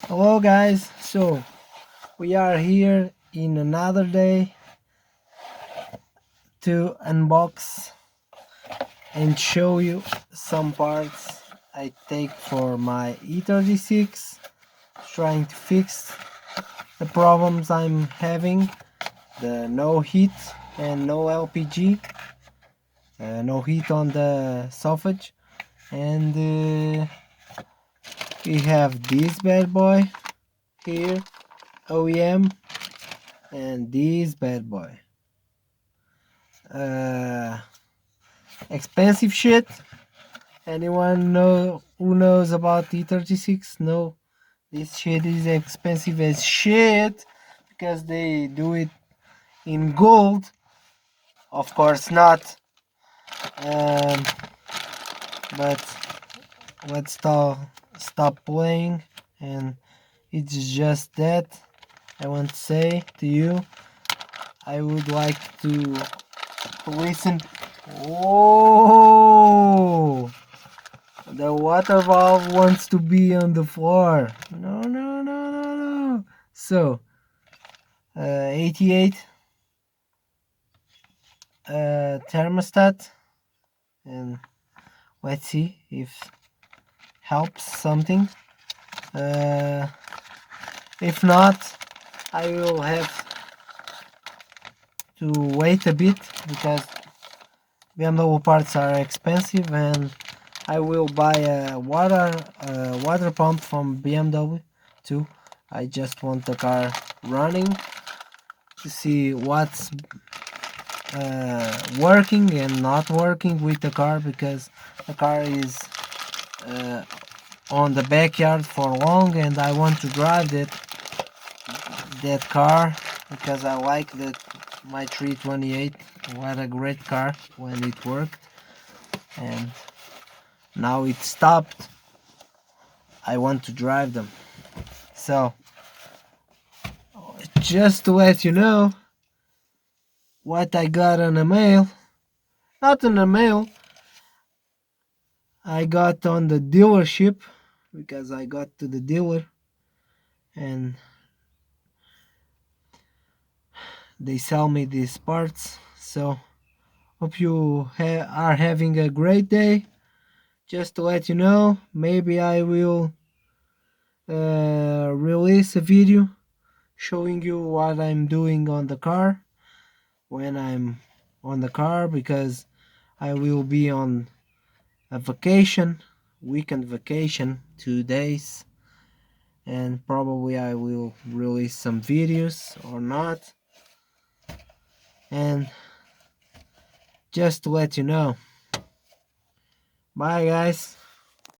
Hello guys, so we are here in another day to unbox and show you some parts I take for my E36, trying to fix the problems I'm having, the no heat and no LPG, no heat on the sausage, and we have this bad boy here, OEM, and this bad boy. Uh, Expensive shit. Anyone know who knows about E36? No, this shit is expensive as shit because they do it in gold. Of course not. Um, but let's stop playing, and it's just that I want to say to you. I would like to listen. Oh, the water valve wants to be on the floor. No, no, no, no, no. So, 88 thermostat, and let's see if helps something. Uh, if not, I will have to wait a bit because BMW parts are expensive, and I will buy a water pump from BMW too. I just want the car running to see what's working and not working with the car, because the car is uh, on the backyard for long and I want to drive that car because I like that my 328. What a great car when it worked, and now it stopped. I want to drive them. So just to let you know what I got on the mail, not on the mail, I got on the dealership, because I got to the dealer and they sell me these parts. So hope you are having a great day. Just to let you know, maybe I will release a video showing you what I'm doing on the car when I'm on the car, because I will be on a vacation, weekend vacation, 2 days, and probably I will release some videos or not. And just to let you know, bye guys.